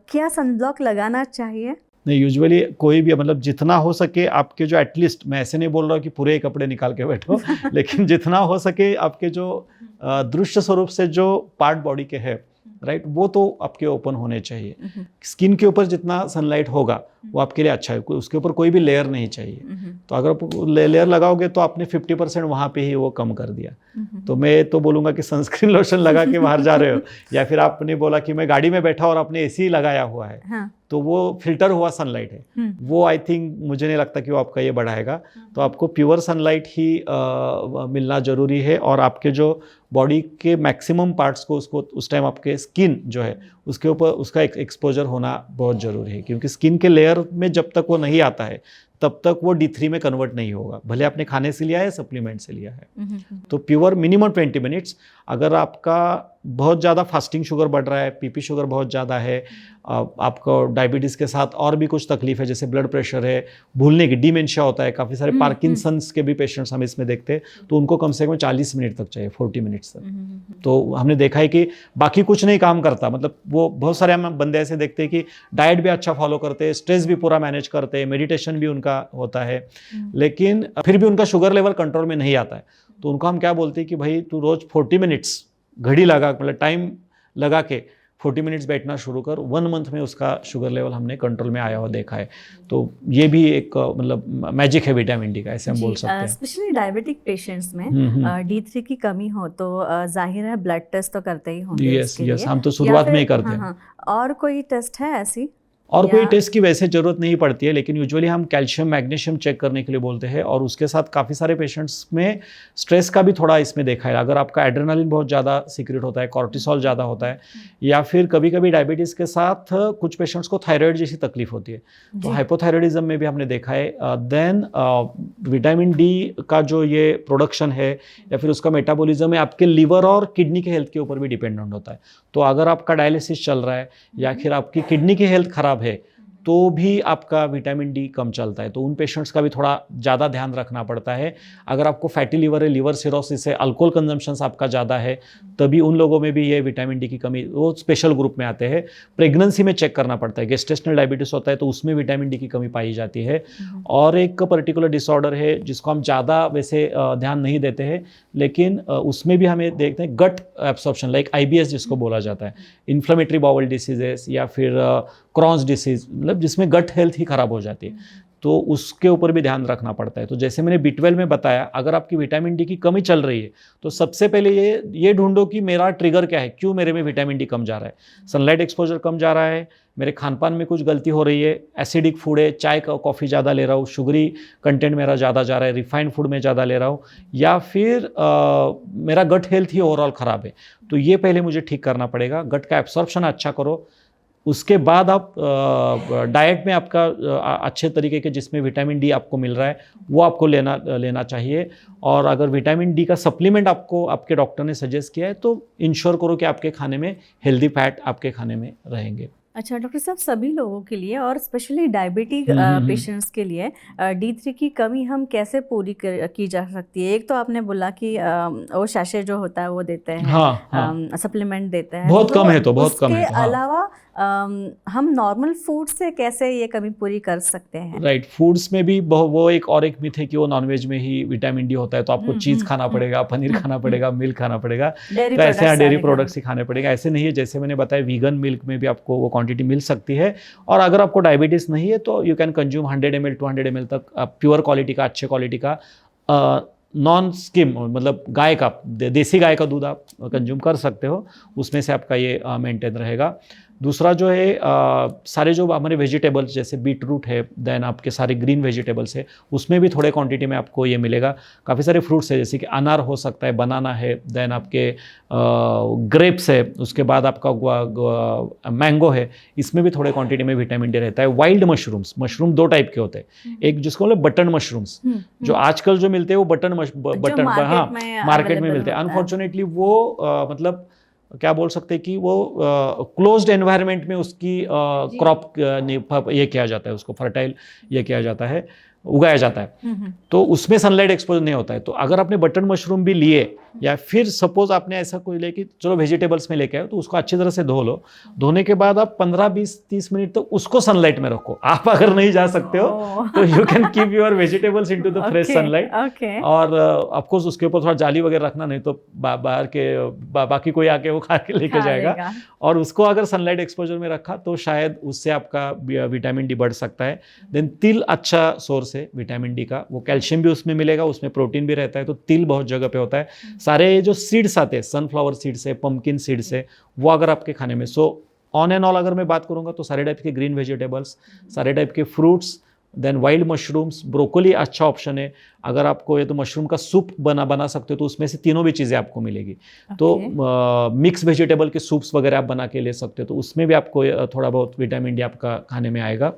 क्या सनब्लॉक लगाना चाहिए? नहीं, यूजुअली कोई भी मतलब जितना हो सके आपके जो एटलीस्ट, मैं ऐसे नहीं बोल रहा कि पूरे कपड़े निकाल के बैठो लेकिन जितना हो सके आपके जो दृश्य स्वरूप से जो पार्ट बॉडी के है राइट, वो तो आपके ओपन होने चाहिए। स्किन के ऊपर जितना सनलाइट होगा वो आपके लिए अच्छा है, उसके ऊपर कोई भी लेयर नहीं चाहिए। तो अगर आप लेयर लगाओगे तो आपने 50% वहाँ पे ही वो कम कर दिया। तो मैं तो बोलूँगा कि सनस्क्रीन लोशन लगा के बाहर जा रहे हो या फिर आपने बोला कि मैं गाड़ी में बैठा और आपने AC लगाया हुआ है, हाँ। तो वो फिल्टर हुआ सनलाइट है, वो आई थिंक मुझे नहीं लगता कि वो आपका ये बढ़ाएगा। तो आपको प्योर सनलाइट ही मिलना ज़रूरी है, और आपके जो बॉडी के मैक्सिमम पार्ट्स को उसको उस टाइम आपके स्किन जो है उसके ऊपर उसका एक्सपोजर होना बहुत ज़रूरी है, क्योंकि स्किन के लेयर में जब तक वो नहीं आता है तब तक वो D3 में कन्वर्ट नहीं होगा, भले आपने खाने से लिया है सप्लीमेंट से लिया है। तो प्योर मिनिमम 20 मिनट्स। अगर आपका बहुत ज़्यादा फास्टिंग शुगर बढ़ रहा है, PP शुगर बहुत ज़्यादा है, आपको डायबिटीज़ के साथ और भी कुछ तकलीफ है जैसे ब्लड प्रेशर है, भूलने की डिमेंशिया होता है, काफ़ी सारे पार्किंसंस के भी पेशेंट्स हम इसमें देखते हैं, तो उनको कम से कम 40 मिनट तक चाहिए, 40 मिनट्स तक। तो हमने देखा है कि बाकी कुछ नहीं काम करता, मतलब वो बहुत सारे हम बंदे ऐसे देखते हैं कि डाइट भी अच्छा फॉलो करते हैं, स्ट्रेस भी पूरा मैनेज करते हैं, मेडिटेशन भी उनका होता है, लेकिन फिर भी उनका शुगर लेवल कंट्रोल में नहीं आता है। तो उनको हम क्या बोलते हैं कि भाई तू रोज़ 40 मिनट्स घड़ी लगा, मतलब टाइम लगा के 40 मिनट्स बैठना शुरू कर। 1 मंथ में उसका शुगर लेवल हमने कंट्रोल में आया हुआ देखा है। तो ये भी एक मतलब मैजिक है विटामिन डी का, ऐसे हम बोल सकते हैं। स्पेशली डायबिटिक पेशेंट्स में D3 की कमी हो तो जाहिर है ब्लड टेस्ट तो करते ही होंगे। यस, हम तो शुरुआत में ही करते हैं। और कोई टेस्ट है ऐसी? और कोई टेस्ट की वैसे ज़रूरत नहीं पड़ती है, लेकिन यूजुअली हम कैल्शियम मैग्नीशियम चेक करने के लिए बोलते हैं, और उसके साथ काफ़ी सारे पेशेंट्स में स्ट्रेस का भी थोड़ा इसमें देखा है। अगर आपका एड्रेनालिन बहुत ज़्यादा सीक्रेट होता है, कॉर्टिसोल ज़्यादा होता है, या फिर कभी कभी डायबिटीज़ के साथ कुछ पेशेंट्स को थायराइड जैसी तकलीफ होती है, तो हाइपोथायराइडिज्म में भी हमने देखा है। देन विटामिन डी का जो ये प्रोडक्शन है या फिर उसका मेटाबॉलिज्म है आपके लीवर और किडनी के हेल्थ के ऊपर भी डिपेंडेंट होता है। तो अगर आपका डायलिसिस चल रहा है या फिर आपकी किडनी की हेल्थ खराब है तो भी आपका विटामिन डी कम चलता है। तो उन पेशेंट्स का भी थोड़ा ज़्यादा ध्यान रखना पड़ता है। अगर आपको फैटी लिवर है, लिवर सिरोसिस है, अल्कोहल कंजम्पशन आपका ज़्यादा है, तभी उन लोगों में भी ये विटामिन डी की कमी, वो स्पेशल ग्रुप में आते हैं। प्रेगनेंसी में चेक करना पड़ता है, गेस्टेशनल डायबिटीज़ होता है तो उसमें विटामिन डी की कमी पाई जाती है। और एक पर्टिकुलर डिसऑर्डर है जिसको हम ज़्यादा वैसे ध्यान नहीं देते हैं, लेकिन उसमें भी हमें देखते हैं गट एब्सॉर्प्शन, लाइक IBS जिसको बोला जाता है, इन्फ्लेमेटरी बाउल डिसीजेस, या फिर क्रॉन्स डिसीज, मतलब जिसमें गट हेल्थ ही खराब हो जाती है, तो उसके ऊपर भी ध्यान रखना पड़ता है। तो जैसे मैंने B12 में बताया, अगर आपकी विटामिन डी की कमी चल रही है तो सबसे पहले ये ढूंढो कि मेरा ट्रिगर क्या है, क्यों मेरे में विटामिन डी कम जा रहा है। सनलाइट एक्सपोजर कम जा रहा है, मेरे खान पान में कुछ गलती हो रही है, एसिडिक फूड है, चाय कॉफ़ी ज़्यादा ले रहा हूँ, शुगरी कंटेंट मेरा ज़्यादा जा रहा है, रिफाइंड फूड में ज़्यादा ले रहा हूँ, या फिर मेरा गट हेल्थ ही ओवरऑल ख़राब है। तो ये पहले मुझे ठीक करना पड़ेगा। गट का एब्सॉर्प्शन अच्छा करो, उसके बाद आप डाइट में आपका अच्छे तरीके के जिसमें विटामिन डी आपको मिल रहा है वो आपको लेना चाहिए। और अगर विटामिन डी का सप्लीमेंट आपको आपके डॉक्टर ने सजेस्ट किया है तो इंश्योर करो कि आपके खाने में हेल्दी फैट आपके खाने में रहेंगे। अच्छा डॉक्टर साहब, सभी लोगों के लिए और स्पेशली डायबिटिक पेशेंट्स के लिए D3 की कमी हम कैसे पूरी की जा सकती है? एक तो आपने बोला कि वो सैशे जो होता है वो देते हैं, हाँ, सप्लीमेंट देते हैं, बहुत कम है, तो बहुत कम है। उसके अलावा हम नॉर्मल फूड से कैसे ये कमी पूरी कर सकते हैं? राइट, फूड्स में भी वो एक मिथ है कि वो नॉनवेज में ही विटामिन डी होता है, तो आपको चीज़ खाना पड़ेगा, पनीर खाना पड़ेगा, मिल्क खाना पड़ेगा, तो ऐसे डेयरी प्रोडक्ट्स ही खाने पड़ेगा। ऐसे नहीं है, जैसे मैंने बताया वीगन मिल्क में भी आपको वो क्वांटिटी मिल सकती है। और अगर आपको डायबिटीज़ नहीं है तो you can consume 100 ml 200 ml तक प्योर क्वालिटी का, अच्छे क्वालिटी का नॉन स्किम, मतलब गाय का, देसी गाय का दूध आप कंज्यूम कर सकते हो, उसमें से आपका ये मेंटेन रहेगा। दूसरा जो है सारे जो हमारे वेजिटेबल्स जैसे बीट रूट है, देन आपके सारे ग्रीन वेजिटेबल्स है, उसमें भी थोड़े क्वांटिटी में आपको ये मिलेगा। काफ़ी सारे फ्रूट्स है जैसे कि अनार हो सकता है, बनाना है, देन आपके ग्रेप्स है, उसके बाद आपका मैंगो है, इसमें भी थोड़े क्वांटिटी में विटामिन डी रहता है। वाइल्ड मशरूम्स, मशरूम दो टाइप के होते हैं, एक जिसको बोले बटन मशरूम्स, जो आजकल जो मिलते हैं वो बटन हाँ मार्केट में मिलते हैं। अनफॉर्चुनेटली वो मतलब क्या बोल सकते हैं कि वो क्लोज्ड एनवायरनमेंट में उसकी क्रॉप ये किया जाता है, उसको फर्टाइल ये किया जाता है, उगाया जाता है, तो उसमें सनलाइट एक्सपोजर नहीं होता है। तो अगर आपने बटन मशरूम भी लिए, या फिर सपोज आपने ऐसा कोई ले कि चलो वेजिटेबल्स में लेके आए, तो उसको अच्छी तरह से धो लो। धोने के बाद आप 15-20-30 मिनट तक उसको सनलाइट में रखो। आप अगर नहीं जा सकते हो तो you can keep your vegetables into the fresh sunlight, और ऑफकोर्स उसके ऊपर थोड़ा जाली वगैरह रखना, नहीं तो बाहर के बाकी कोई आके वो खा के लेके जाएगा। और उसको अगर सनलाइट एक्सपोजर में रखा तो शायद उससे आपका विटामिन डी बढ़ सकता है। देन तिल अच्छा सोर्स है विटामिन डी का, वो कैल्शियम भी उसमें मिलेगा, उसमें प्रोटीन भी रहता है, तो तिल बहुत जगह पे होता है। सारे जो सीड्स आते हैं, सनफ्लावर सीड्स है, पंपकिन सीड्स है, वो अगर आपके खाने में, सो ऑन एंड ऑल अगर मैं बात करूंगा तो सारे टाइप के ग्रीन वेजिटेबल्स, सारे टाइप के fruits, then wild mushrooms, broccoli अच्छा ऑप्शन है। अगर आपको ये तो मशरूम का सूप बना सकते हो तो उसमें से तीनों भी चीज़ें आपको मिलेगी। तो मिक्स वेजिटेबल के सूप्स वगैरह आप बना के ले सकते हो, तो उसमें भी आपको थोड़ा बहुत विटामिन डी आपका खाने में आएगा।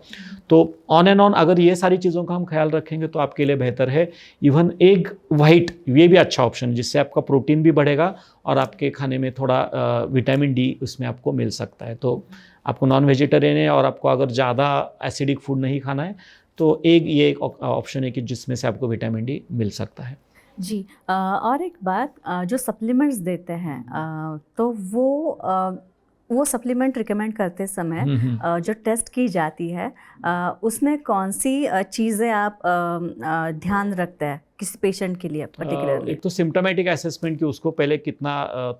तो ऑन एंड ऑन अगर ये सारी चीज़ों का हम ख्याल रखेंगे तो आपके लिए बेहतर है। इवन एग वाइट, ये भी अच्छा ऑप्शन, जिससे आपका प्रोटीन भी बढ़ेगा और आपके खाने में थोड़ा विटामिन डी उसमें आपको मिल सकता है। तो आपको नॉन वेजिटेरियन है और आपको अगर ज़्यादा एसिडिक फूड नहीं खाना है तो ये एक ऑप्शन है कि जिसमें से आपको विटामिन डी मिल सकता है। जी, और एक बात, जो सप्लीमेंट्स देते हैं तो वो सप्लीमेंट रिकमेंड करते समय जो टेस्ट की जाती है उसमें कौन सी चीज़ें आप ध्यान रखते हैं किसी पेशेंट के लिए पर्टिकुलरली? एक तो सिम्टोमेटिक असेसमेंट कि उसको पहले कितना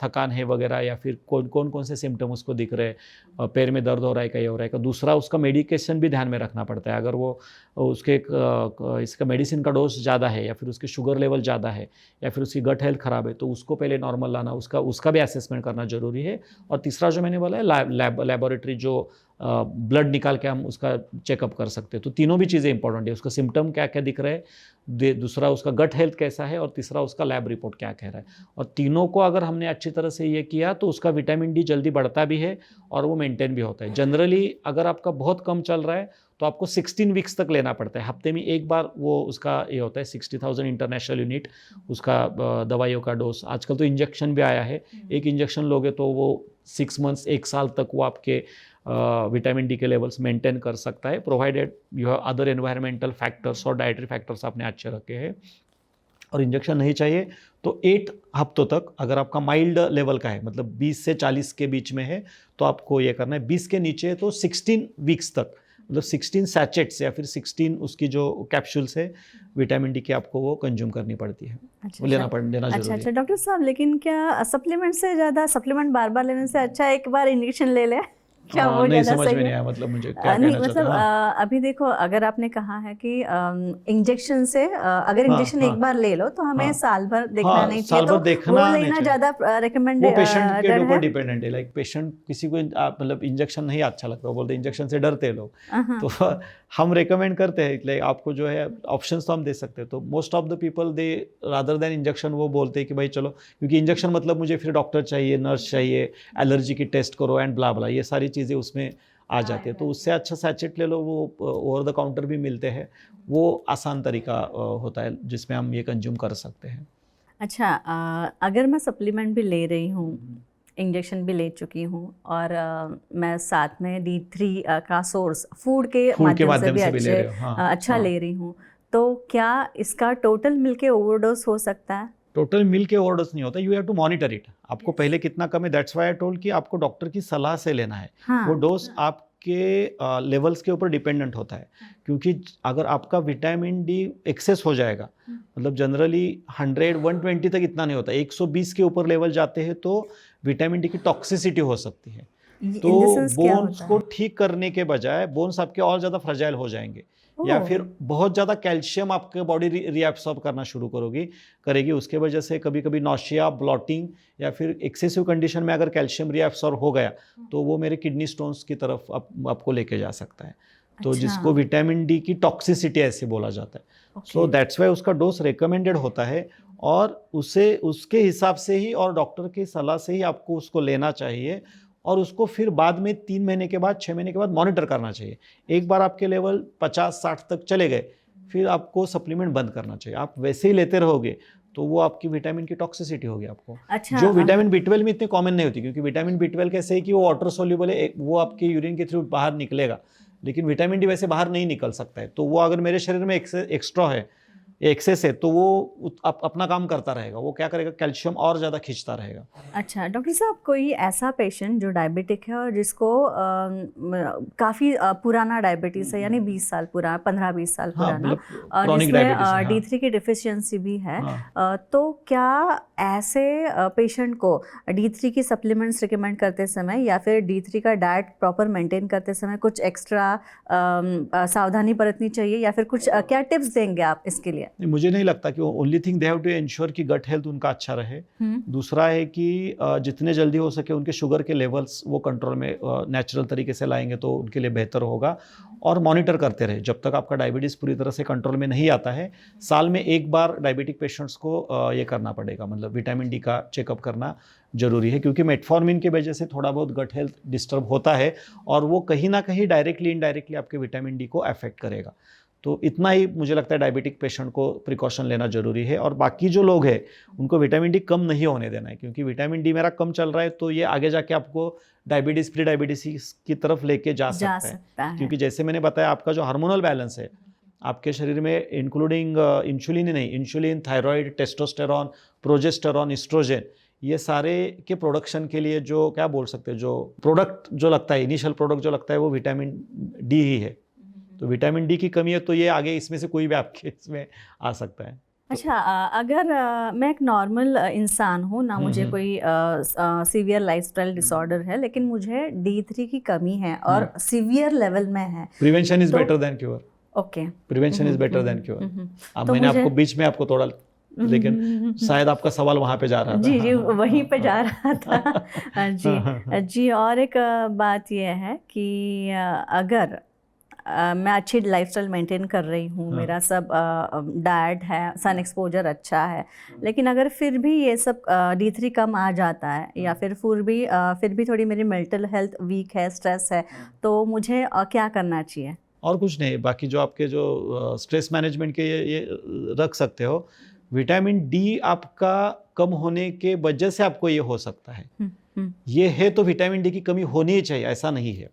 थकान है वगैरह, या फिर कौन से सिम्टम उसको दिख रहे हैं, पैर में दर्द हो रहा है क्या, ये हो रहा है क्या। दूसरा उसका मेडिकेशन भी ध्यान में रखना पड़ता है। अगर वो उसके इसका मेडिसिन का डोज ज़्यादा है, या फिर उसके शुगर लेवल ज़्यादा है, या फिर उसकी गट हेल्थ ख़राब है, तो उसको पहले नॉर्मल लाना, उसका भी असेसमेंट करना ज़रूरी है। और तीसरा जो मैंने बोला है लैबोरेटरी, जो ब्लड निकाल के हम उसका चेकअप कर सकते हैं। तो तीनों भी चीज़ें इंपॉर्टेंट है, उसका सिम्टम क्या क्या दिख रहा है, दूसरा उसका गट हेल्थ कैसा है, और तीसरा उसका लैब रिपोर्ट क्या कह रहा है। और तीनों को अगर हमने अच्छी तरह से ये किया तो उसका विटामिन डी जल्दी बढ़ता भी है और वो मेंटेन भी होता है। जनरली अगर आपका बहुत कम चल रहा है तो आपको 16 वीक्स तक लेना पड़ता है। हफ्ते में एक बार वो उसका ये होता है 60,000 इंटरनेशनल यूनिट उसका दवाइयों का डोज। आजकल तो इंजेक्शन भी आया है, एक इंजेक्शन लोगे तो वो 6 मंथ्स, 1 साल तक वो आपके विटामिन डी के लेवल्स मेंटेन कर सकता है, provided you have other environmental factors और डाइटरी फैक्टर्स आपने अच्छे रखे हैं। और इंजेक्शन नहीं चाहिए तो 8 हफ्तों तक, अगर आपका माइल्ड लेवल का है मतलब 20 से 40 के बीच में है तो आपको ये करना है। 20 के नीचे तो 16 वीक्स तक, मतलब 16 सैचेट्स या फिर 16 उसकी जो कैप्सूल्स है विटामिन डी की आपको वो कंज्यूम करनी पड़ती है। अच्छा, वो लेना जरूरी अच्छा है। डॉक्टर साहब, लेकिन क्या सप्लीमेंट से ज़्यादा, सप्लीमेंट बार बार लेने से अच्छा एक बार इंजेक्शन ले ले, क्या वो नहीं ज़्यादा समझ सही में नहीं है? आया, मतलब मुझे क्या नहीं कहना मतलब चाहते हैं। अभी देखो, अगर आपने कहा है कि इंजेक्शन से अगर इंजेक्शन एक बार ले लो तो हमें साल भर देखना नहीं चाहिए, साल भर तो देखना वो नहीं लेना चाहिए। ज़्यादा रिकमेंड वो पेशेंट के ऊपर है। डिपेंडेंट है। लाइक पेशेंट किसी को मतलब इंजेक्शन नहीं अच्छा लगता, वो बोलते इंजेक्शन से डरते हैं लोग, तो हम रेकमेंड करते हैं लाइक आपको जो है ऑप्शंस तो हम दे सकते हैं। तो most of the people they rather than injection वो बोलते हैं कि भाई चलो, क्योंकि इंजेक्शन मतलब मुझे फिर डॉक्टर चाहिए, नर्स चाहिए, एलर्जी की टेस्ट करो एंड ब्ला ब्ला, ये सारी चीज़ें उसमें आ जाती है। तो उससे अच्छा सैचेट ले लो, वो ओवर द काउंटर भी मिलते हैं, वो आसान तरीका होता है जिसमें हम ये कंज्यूम कर सकते हैं। अच्छा, अगर मैं सप्लीमेंट भी ले रही हूँ, इंजेक्शन भी ले चुकी हूँ, और मैं साथ में D3 का सोर्स फूड के माध्यम से भी अच्छा ले रही हूँ, तो क्या इसका टोटल मिलके ओवरडोज हो सकता है? टोटल मिल के ओवरडोज नहीं होता, you have to monitor it. आपको पहले कितना कम है, दैट्स व्हाई आई टोल्ड कि आपको डॉक्टर की सलाह से लेना है। वो डोज आपके लेवल्स के ऊपर डिपेंडेंट होता है, क्योंकि अगर आपका विटामिन डी एक्सेस हो जाएगा, मतलब जनरली 100-120 तक इतना नहीं होता, 120 के ऊपर लेवल जाते हैं तो विटामिन डी की टॉक्सिसिटी हो सकती है। तो बोन्स को ठीक करने के बजाय बोन्स आपके और ज़्यादा फ्रजाइल हो जाएंगे, या फिर बहुत ज़्यादा कैल्शियम आपके बॉडी रीएब्सॉर्ब करना शुरू करेगी। उसके वजह से कभी कभी नॉशिया, ब्लॉटिंग, या फिर एक्सेसिव कंडीशन में अगर कैल्शियम रीएब्सॉर्ब हो गया तो वो मेरे किडनी स्टोन्स की तरफ आपको लेके जा सकता है। तो जिसको विटामिन डी की टॉक्सिसिटी ऐसे बोला जाता है। सो दैट्स वाई उसका डोज रिकमेंडेड होता है, और उसके हिसाब से ही और डॉक्टर की सलाह से ही आपको उसको लेना चाहिए, और उसको फिर बाद में 3 महीने के बाद, 6 महीने के बाद मॉनिटर करना चाहिए। एक बार आपके लेवल 50-60 तक चले गए, फिर आपको सप्लीमेंट बंद करना चाहिए। आप वैसे ही लेते रहोगे तो वो आपकी विटामिन की टॉक्सिसिटी होगी आपको। अच्छा, जो विटामिन B12 में इतनी कॉमन नहीं होती, क्योंकि विटामिन B12 कैसे है कि वो वाटर सोल्यूबल है, वो आपके यूरिन के थ्रू बाहर निकलेगा, लेकिन विटामिन डी वैसे बाहर नहीं निकल सकता है। तो वो अगर मेरे शरीर में एक्स्ट्रा है, एक्सेस है, तो वो अपना काम करता रहेगा, वो क्या करेगा, कैल्शियम और ज़्यादा खींचता रहेगा। अच्छा डॉक्टर साहब, कोई ऐसा पेशेंट जो डायबिटिक है और जिसको काफ़ी पुराना डायबिटीज़ है, यानी 20 साल पुराना, 15-20 साल पुराना, और जिसमें D3 की डिफिशियंसी भी है, तो क्या ऐसे पेशेंट को D3 की सप्लीमेंट्स रिकमेंड करते समय या फिर D3 का डाइट प्रॉपर मेंटेन करते समय कुछ एक्स्ट्रा सावधानी बरतनी चाहिए, या फिर कुछ क्या टिप्स देंगे आप इसके लिए? मुझे नहीं लगता कि only thing they have to ensure कि गट हेल्थ उनका अच्छा रहे। दूसरा है कि जितने जल्दी हो सके उनके शुगर के लेवल्स वो कंट्रोल में नेचुरल तरीके से लाएंगे तो उनके लिए बेहतर होगा, और मॉनिटर करते रहे जब तक आपका डायबिटीज़ पूरी तरह से कंट्रोल में नहीं आता है। साल में एक बार डायबिटिक पेशेंट्स को ये करना पड़ेगा, मतलब विटामिन डी का चेकअप करना जरूरी है, क्योंकि मेटफॉर्मिन की वजह से थोड़ा बहुत गट हेल्थ डिस्टर्ब होता है, और वो कहीं ना कहीं डायरेक्टली इनडायरेक्टली आपके विटामिन डी को अफेक्ट करेगा। तो इतना ही मुझे लगता है डायबिटिक पेशेंट को प्रिकॉशन लेना जरूरी है, और बाकी जो लोग हैं उनको विटामिन डी कम नहीं होने देना है, क्योंकि विटामिन डी मेरा कम चल रहा है तो ये आगे जाके आपको डायबिटीज़, प्री डायबिटीज़ की तरफ लेके जा सकता है। क्योंकि जैसे मैंने बताया, आपका जो हार्मोनल बैलेंस है आपके शरीर में, इंक्लूडिंग इंसुलिन ही नहीं, insulin, thyroid, testosterone, progesterone, oestrogen, ये सारे के प्रोडक्शन के लिए जो क्या बोल सकते हैं, जो प्रोडक्ट जो लगता है, इनिशियल प्रोडक्ट जो लगता है वो विटामिन डी ही है। तो विटामिन डी की कमी है तो ये आगे इसमें से कोई भी आपके इसमें आ सकता है। अच्छा, अगर मैं एक नॉर्मल इंसान हूँ ना, मुझे कोई सीवियर लाइफस्टाइल डिसऑर्डर है, लेकिन मुझे D3 की कमी है और सीवियर लेवल में है, prevention is better than cure. Okay, prevention is better than cure. अब मैंने आपको बीच में आपको थोड़ा, लेकिन शायद आपका सवाल वहाँ पे जा रहा था। जी वहीं पे जा रहा था। जी, और एक बात यह है कि अगर मैं अच्छी लाइफस्टाइल मेंटेन कर रही हूँ, मेरा सब डाइट है, सन एक्सपोजर अच्छा है, लेकिन अगर फिर भी ये सब D3 कम आ जाता है, या फिर भी थोड़ी मेरी मेंटल हेल्थ वीक है, स्ट्रेस है, तो मुझे क्या करना चाहिए? और कुछ नहीं, बाकी जो आपके जो स्ट्रेस मैनेजमेंट के ये रख सकते हो। विटामिन डी आपका कम होने के वजह से आपको ये हो सकता है, ये है तो विटामिन डी की कमी होनी ही चाहिए, ऐसा नहीं है।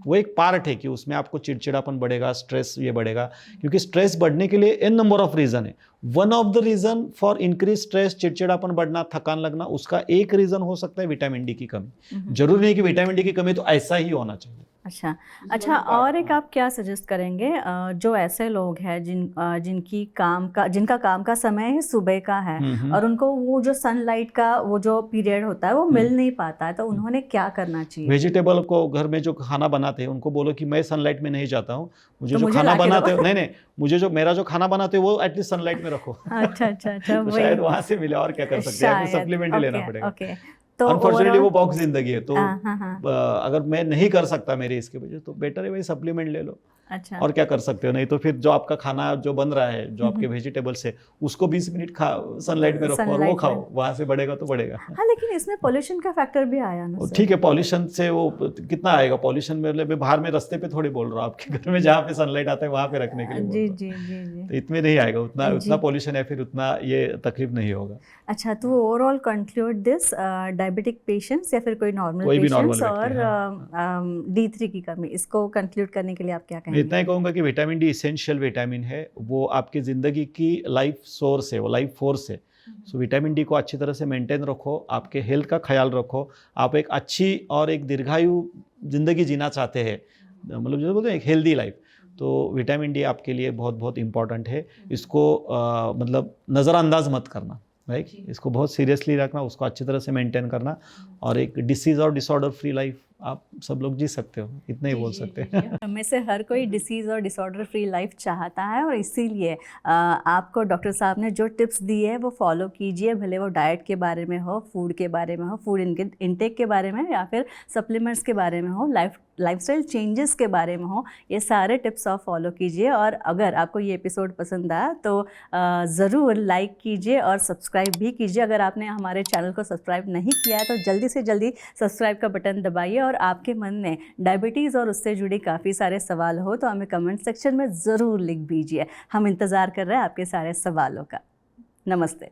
वो एक पार्ट है कि उसमें आपको चिड़चिड़ापन बढ़ेगा, स्ट्रेस ये बढ़ेगा, क्योंकि स्ट्रेस बढ़ने के लिए एन नंबर ऑफ रीज़न है। One of the reason for increase stress, चिड़चिड़ापन बढ़ना, थकान लगना, उसका एक रीज़न हो सकता है विटामिन डी की कमी। जरूरी नहीं कि विटामिन डी की कमी तो ऐसा ही होना चाहिए। अच्छा, और एक आप क्या सजेस्ट करेंगे जो ऐसे लोग हैं जिनका काम का समय ही सुबह का है और उनको वो जो सनलाइट का वो जो पीरियड होता है वो मिल नहीं पाता है, तो उन्होंने क्या करना चाहिए? वेजिटेबल को घर में जो खाना बनाते हैं उनको बोलो कि मैं सनलाइट में नहीं जाता हूँ, मुझे जो खाना बनाते हो नहीं, मुझे जो मेरा जो खाना बनाते हो वो एटलीस्ट सनलाइट में रखो। अच्छा, तो शायद वहां से मिले, और क्या कर सकते हैं, सप्लीमेंट ही लेना पड़ेगा। तो अनफॉर्चुनेटली वो बॉक्स जिंदगी है, तो अगर मैं नहीं कर सकता मेरी इसके वजह, तो बेटर है भाई सप्लीमेंट ले लो। अच्छा, और क्या कर सकते हो, नहीं तो फिर जो आपका खाना जो बन रहा है, जो आपके वेजिटेबल्स है, उसको 20 मिनट सनलाइट में रखो और वो खाओ, वहां से बढ़ेगा तो बढ़ेगा। हाँ, लेकिन इसमें पॉल्यूशन का फैक्टर भी आया ना। ठीक है, पॉल्यूशन से वो कितना आएगा, पॉल्यूशन में मैं बाहर में रास्ते पे थोड़ी बोल रहा हूँ, आपके घर में जहाँ पे सनलाइट आता है वहां पे रखने के लिए जी जी जी जी, तो इतने नहीं आएगा, उतना पॉल्यूशन है, फिर उतना ये तकलीफ नहीं होगा। अच्छा, तो overall conclude this, diabetic patients या फिर कोई नॉर्मल पेशेंट्स और D3 की कमी, इसको कंक्लूड करने के लिए आप क्या कहेंगे? इतना ही कहूँगा कि विटामिन डी इसेंशियल विटामिन है, वो आपकी ज़िंदगी की लाइफ सोर्स है, वो लाइफ फोर्स है। सो विटामिन डी को अच्छी तरह से मेंटेन रखो, आपके हेल्थ का ख्याल रखो। आप एक अच्छी और एक दीर्घायु ज़िंदगी जीना चाहते हैं, मतलब जो बोलते हैं एक हेल्दी लाइफ, तो विटामिन डी आपके लिए बहुत बहुत इंपॉर्टेंट है। इसको मतलब नज़रअंदाज मत करना, राइट? इसको बहुत सीरियसली रखना, उसको अच्छी तरह से मेंटेन करना, और एक डिसीज़ और डिसऑर्डर फ्री लाइफ आप सब लोग जी सकते हो, इतना ही बोल सकते हैं। हमें से हर कोई डिसीज़ और डिसऑर्डर फ्री लाइफ चाहता है, और इसीलिए आपको डॉक्टर साहब ने जो टिप्स दिए हैं वो फॉलो कीजिए, भले वो डाइट के बारे में हो, फूड के बारे में हो, फूड इनटेक के बारे में, या फिर सप्लीमेंट्स के बारे में हो, लाइफस्टाइल चेंजेस के बारे में हो, ये सारे टिप्स आप फॉलो कीजिए। और अगर आपको ये एपिसोड पसंद आया तो ज़रूर लाइक कीजिए और सब्सक्राइब भी कीजिए। अगर आपने हमारे चैनल को सब्सक्राइब नहीं किया है तो जल्दी से जल्दी सब्सक्राइब का बटन दबाइए, और आपके मन में डायबिटीज़ और उससे जुड़ी काफ़ी सारे सवाल हो तो हमें कमेंट सेक्शन में ज़रूर लिख दीजिए। हम इंतज़ार कर रहे हैं आपके सारे सवालों का। नमस्ते।